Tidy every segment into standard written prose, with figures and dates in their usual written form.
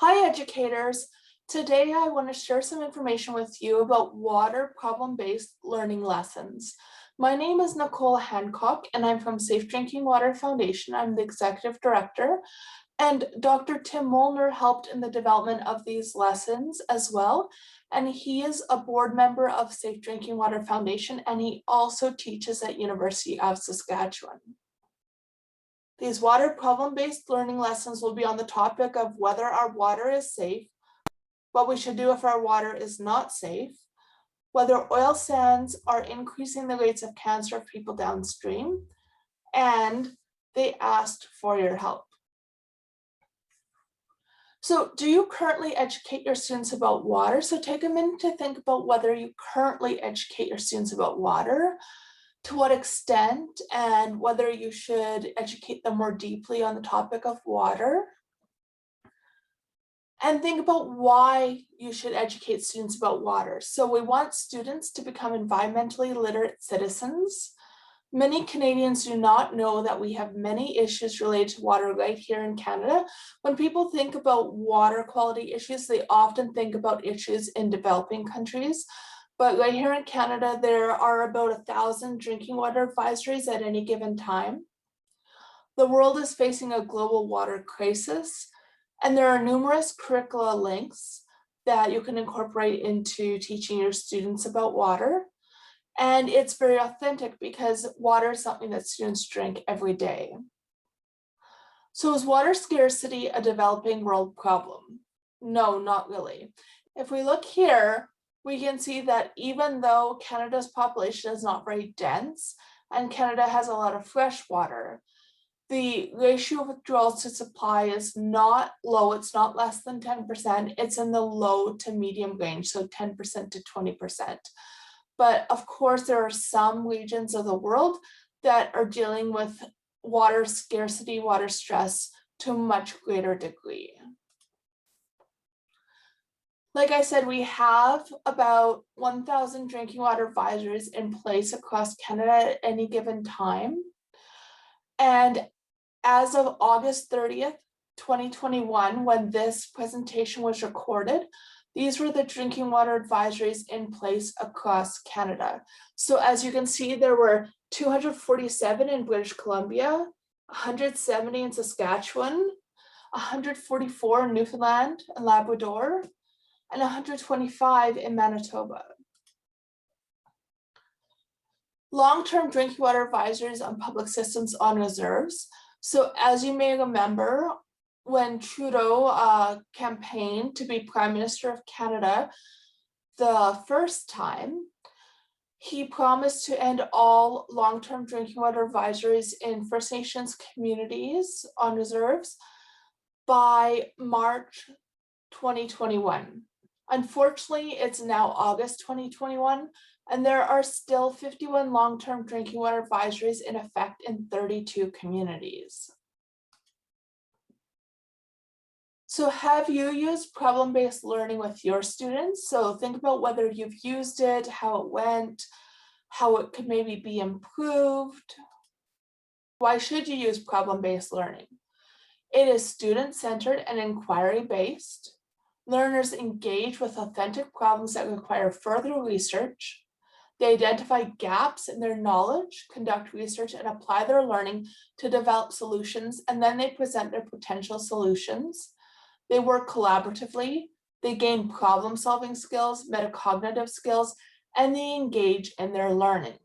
Hi educators, today I want to share some information with you about water problem-based learning lessons. My name is Nicole Hancock and I'm from Safe Drinking Water Foundation. I'm the executive director, and Dr. Tim Molnar helped in the development of these lessons as well. And he is a board member of Safe Drinking Water Foundation, and he also teaches at University of Saskatchewan. These water problem-based learning lessons will be on the topic of whether our water is safe, what we should do if our water is not safe, whether oil sands are increasing the rates of cancer of people downstream, and they asked for your help. So do you currently educate your students about water? So take a minute to think about whether you currently educate your students about water, to what extent, and whether you should educate them more deeply on the topic of water. And think about why you should educate students about water. So we want students to become environmentally literate citizens. Many Canadians do not know that we have many issues related to water right here in Canada. When people think about water quality issues, they often think about issues in developing countries. But right here in Canada, there are about 1,000 drinking water advisories at any given time. The world is facing a global water crisis, and there are numerous curricula links that you can incorporate into teaching your students about water. And it's very authentic because water is something that students drink every day. So is water scarcity a developing world problem? No, not really. If we look here, we can see that even though Canada's population is not very dense and Canada has a lot of fresh water, the ratio of withdrawals to supply is not low. It's not less than 10%. It's in the low to medium range, so 10% to 20%. But of course, there are some regions of the world that are dealing with water scarcity, water stress to a much greater degree. Like I said, we have about 1,000 drinking water advisories in place across Canada at any given time. And as of August 30th, 2021, when this presentation was recorded, these were the drinking water advisories in place across Canada. So as you can see, there were 247 in British Columbia, 170 in Saskatchewan, 144 in Newfoundland and Labrador, and 125 in Manitoba. Long-term drinking water advisories on public systems on reserves. So as you may remember, when Trudeau campaigned to be Prime Minister of Canada the first time, he promised to end all long-term drinking water advisories in First Nations communities on reserves by March 2021. Unfortunately, it's now August 2021, and there are still 51 long-term drinking water advisories in effect in 32 communities. So have you used problem-based learning with your students? So think about whether you've used it, how it went, how it could maybe be improved. Why should you use problem-based learning? It is student-centered and inquiry-based. Learners engage with authentic problems that require further research. They identify gaps in their knowledge, conduct research, and apply their learning to develop solutions, and then they present their potential solutions. They work collaboratively, they gain problem-solving skills, metacognitive skills, and they engage in their learning.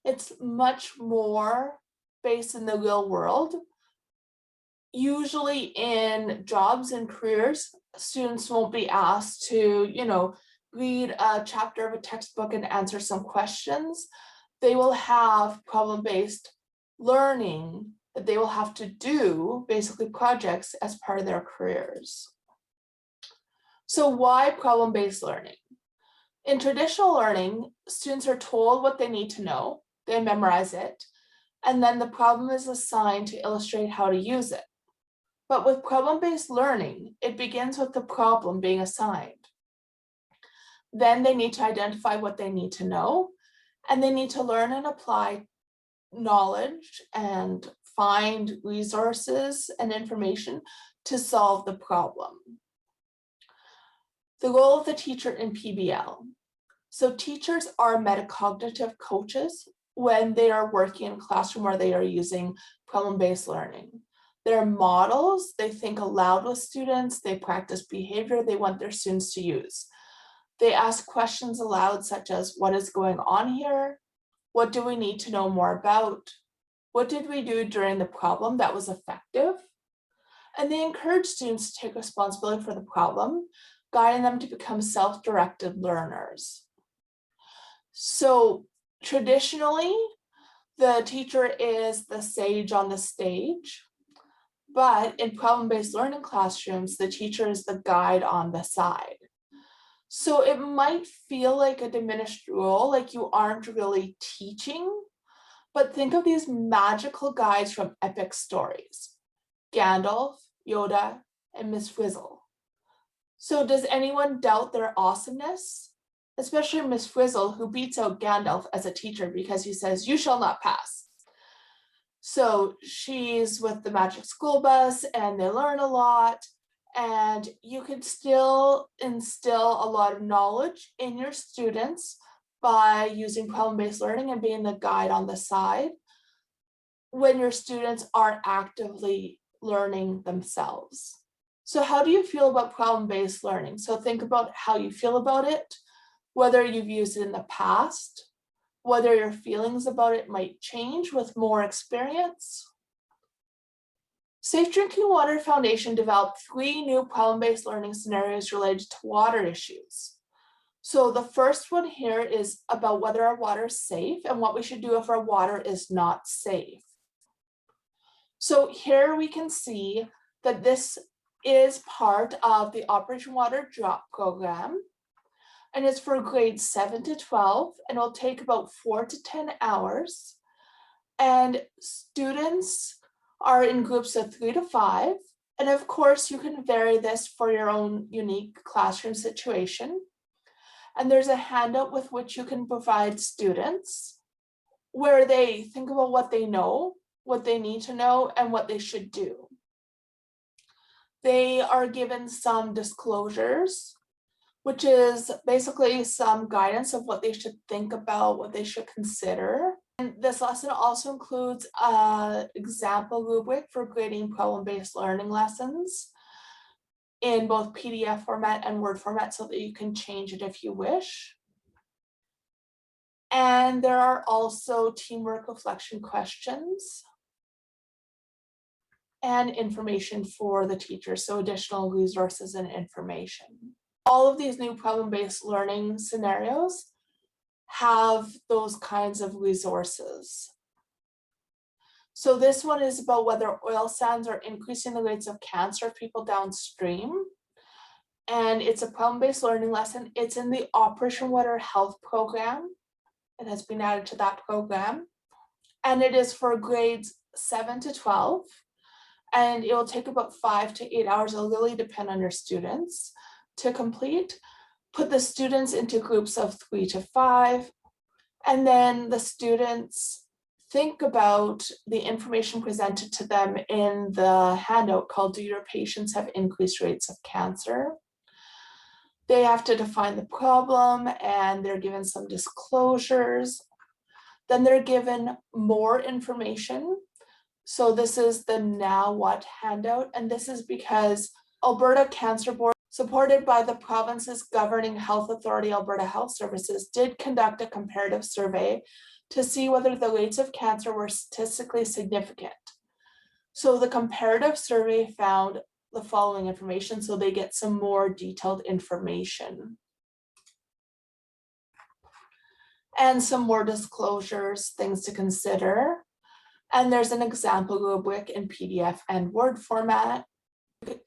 It's much more based in the real world. Usually in jobs and careers, students won't be asked to, read a chapter of a textbook and answer some questions. They will have problem-based learning that they will have to do, basically projects, as part of their careers. So why problem-based learning? In traditional learning, students are told what they need to know, they memorize it, and then the problem is assigned to illustrate how to use it. But with problem-based learning, it begins with the problem being assigned. Then they need to identify what they need to know, and they need to learn and apply knowledge and find resources and information to solve the problem. The role of the teacher in PBL. So teachers are metacognitive coaches when they are working in a classroom where they are using problem-based learning. They're models, they think aloud with students, they practice behavior they want their students to use. They ask questions aloud such as, what is going on here? What do we need to know more about? What did we do during the problem that was effective? And they encourage students to take responsibility for the problem, guiding them to become self-directed learners. So traditionally, the teacher is the sage on the stage, but in problem-based learning classrooms, the teacher is the guide on the side. So it might feel like a diminished role, like you aren't really teaching, but think of these magical guides from epic stories. Gandalf, Yoda, and Miss Frizzle. So does anyone doubt their awesomeness? Especially Miss Frizzle, who beats out Gandalf as a teacher because he says, you shall not pass. So she's with the magic school bus and they learn a lot, and you could still instill a lot of knowledge in your students by using problem-based learning and being the guide on the side when your students are actively learning themselves. So how do you feel about problem-based learning? So think about how you feel about it, whether you've used it in the past, whether your feelings about it might change with more experience. Safe Drinking Water Foundation developed 3 new problem-based learning scenarios related to water issues. So the first one here is about whether our water is safe and what we should do if our water is not safe. So here we can see that this is part of the Operation Water Drop program, and it's for grades 7 to 12, and it'll take about 4 to 10 hours. And students are in groups of 3 to 5. And of course, you can vary this for your own unique classroom situation. And there's a handout with which you can provide students where they think about what they know, what they need to know, and what they should do. They are given some disclosures, which is basically some guidance of what they should think about, what they should consider. And this lesson also includes an example rubric for grading problem-based learning lessons in both PDF format and Word format so that you can change it if you wish. And there are also teamwork reflection questions and information for the teachers, so additional resources and information. All of these new problem-based learning scenarios have those kinds of resources. So this one is about whether oil sands are increasing the rates of cancer of people downstream. And it's a problem-based learning lesson. It's in the Operation Water Health program. It has been added to that program. And it is for grades 7 to 12. And it will take about 5 to 8 hours. It'll really depend on your students to complete. Put the students into groups of 3 to 5. And then the students think about the information presented to them in the handout called "Do Your Patients Have Increased Rates of Cancer?" They have to define the problem and they're given some disclosures. Then they're given more information. So this is the Now What handout. And this is because Alberta Cancer Board, supported by the province's governing health authority, Alberta Health Services, did conduct a comparative survey to see whether the rates of cancer were statistically significant. So the comparative survey found the following information, so they get some more detailed information. And some more disclosures, things to consider. And there's an example rubric in PDF and Word format.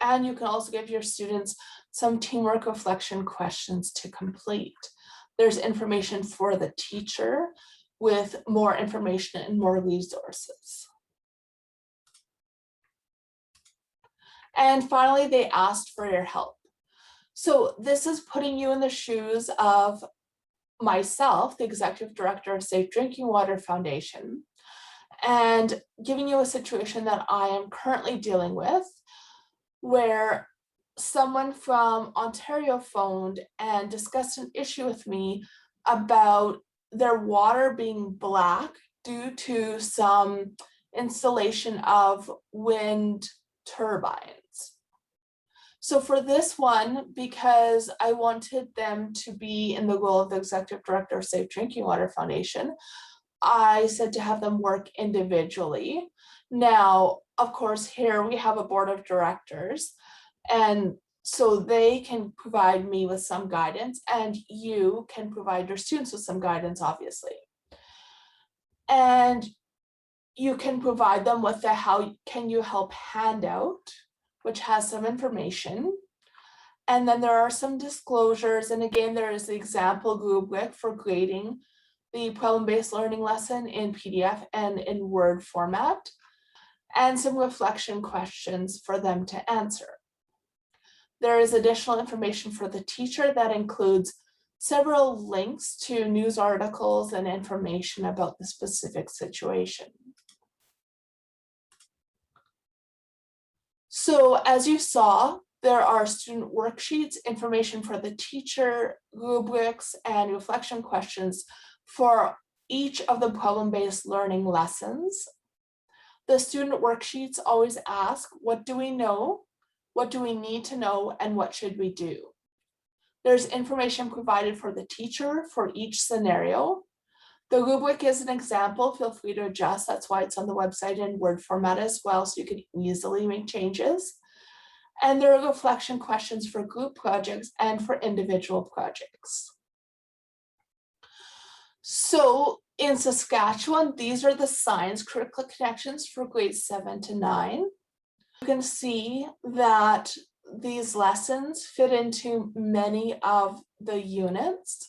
And you can also give your students some teamwork reflection questions to complete. There's information for the teacher with more information and more resources. And finally, they asked for your help. So this is putting you in the shoes of myself, the executive director of Safe Drinking Water Foundation, and giving you a situation that I am currently dealing with, where someone from Ontario phoned and discussed an issue with me about their water being black due to some installation of wind turbines. So for this one, because I wanted them to be in the role of the executive director of Safe Drinking Water Foundation, I said to have them work individually. Now, of course, here we have a board of directors, and so they can provide me with some guidance, and you can provide your students with some guidance, obviously. And you can provide them with the How Can You Help handout, which has some information. And then there are some disclosures. And again, there is the example rubric for grading the problem-based learning lesson in PDF and in Word format, and some reflection questions for them to answer. There is additional information for the teacher that includes several links to news articles and information about the specific situation. So as you saw, there are student worksheets, information for the teacher, rubrics, and reflection questions for each of the problem-based learning lessons. The student worksheets always ask, what do we know? What do we need to know? And what should we do? There's information provided for the teacher for each scenario. The rubric is an example. Feel free to adjust. That's why it's on the website in Word format as well, so you can easily make changes. And there are reflection questions for group projects and for individual projects. So in Saskatchewan, these are the science curricular connections for grades 7 to 9. You can see that these lessons fit into many of the units.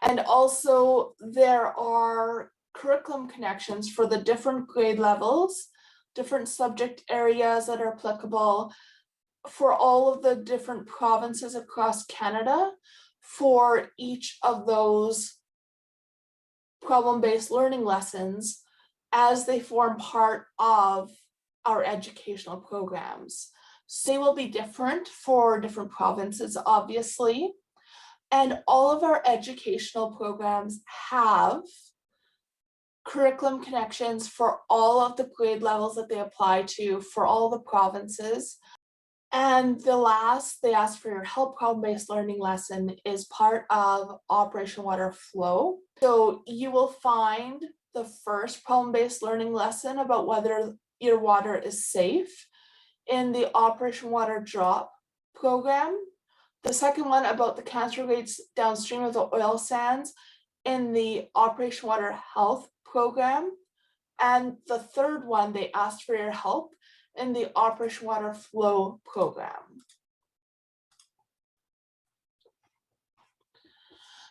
And also there are curriculum connections for the different grade levels, different subject areas that are applicable for all of the different provinces across Canada for each of those problem-based learning lessons as they form part of our educational programs. So they will be different for different provinces, obviously, and all of our educational programs have curriculum connections for all of the grade levels that they apply to for all the provinces. And the last, they ask for your help problem-based learning lesson is part of Operation Water Flow. So you will find the first problem-based learning lesson about whether your water is safe in the Operation Water Drop program. The second one about the cancer rates downstream of the oil sands in the Operation Water Health program. And the third one, they asked for your help in the Operation Water Flow program.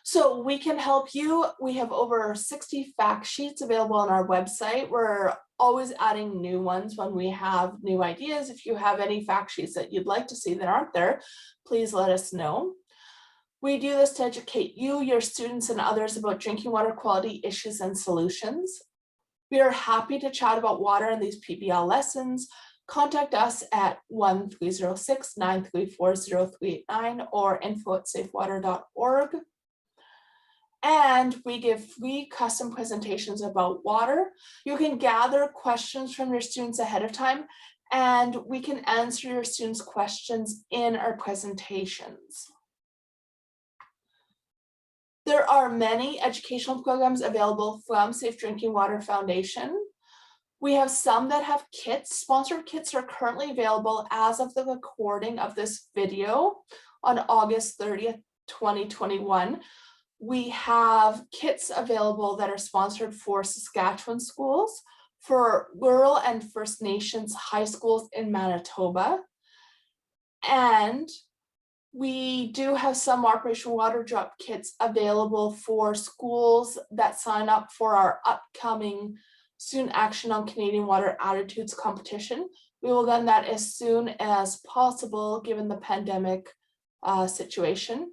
So we can help you. We have over 60 fact sheets available on our website. We're always adding new ones when we have new ideas. If you have any fact sheets that you'd like to see that aren't there, please let us know. We do this to educate you, your students, and others about drinking water quality issues and solutions. We are happy to chat about water in these PBL lessons. Contact us at 1306-934-0389 or info@safewater.org. And we give free custom presentations about water. You can gather questions from your students ahead of time, and we can answer your students' questions in our presentations. There are many educational programs available from Safe Drinking Water Foundation. We have some that have kits. Sponsored kits are currently available as of the recording of this video on August 30th, 2021. We have kits available that are sponsored for Saskatchewan schools, for rural and First Nations high schools in Manitoba. And we do have some Operation Water Drop kits available for schools that sign up for our upcoming Student Action on Canadian Water Attitudes competition. We will run that as soon as possible given the pandemic situation.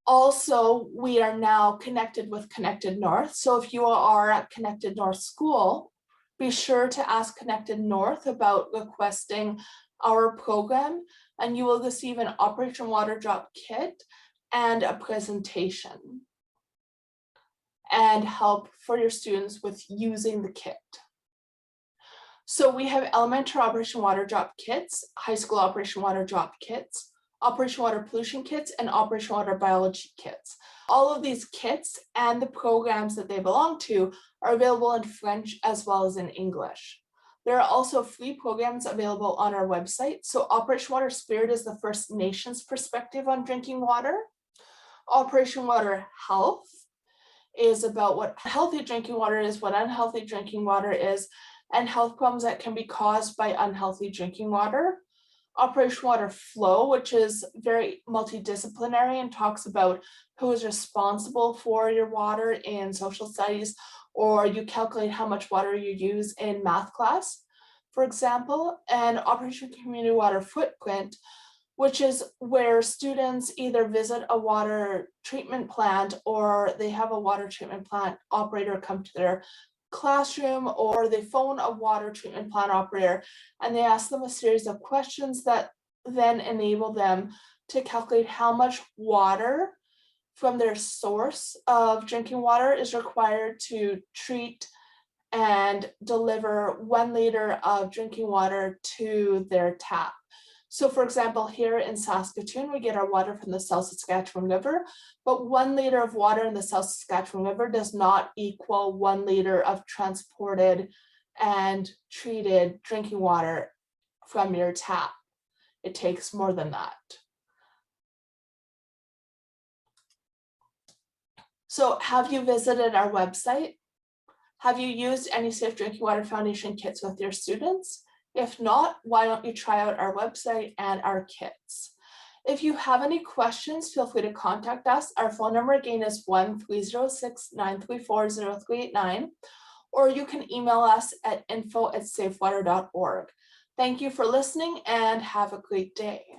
Also, we are now connected with Connected North. So if you are at Connected North School, be sure to ask Connected North about requesting our program, and you will receive an Operation Water Drop kit and a presentation and help for your students with using the kit. So we have elementary Operation Water Drop kits, high school Operation Water Drop kits, Operation Water Pollution kits, and Operation Water Biology kits. All of these kits and the programs that they belong to are available in French as well as in English. There are also free programs available on our website. So Operation Water Spirit is the First Nations perspective on drinking water. Operation Water Health is about what healthy drinking water is, what unhealthy drinking water is, and health problems that can be caused by unhealthy drinking water. Operation Water Flow, which is very multidisciplinary and talks about who is responsible for your water in social studies, or you calculate how much water you use in math class, for example. And Operation Community Water Footprint, which is where students either visit a water treatment plant or they have a water treatment plant operator come to their classroom, or they phone a water treatment plant operator and they ask them a series of questions that then enable them to calculate how much water from their source of drinking water is required to treat and deliver 1 liter of drinking water to their tap. So for example, here in Saskatoon, we get our water from the South Saskatchewan River, but 1 liter of water in the South Saskatchewan River does not equal 1 liter of transported and treated drinking water from your tap. It takes more than that. So have you visited our website? Have you used any Safe Drinking Water Foundation kits with your students? If not, why don't you try out our website and our kits? If you have any questions, feel free to contact us. Our phone number again is 1-306-934-0389, or you can email us at info@safewater.org. Thank you for listening and have a great day.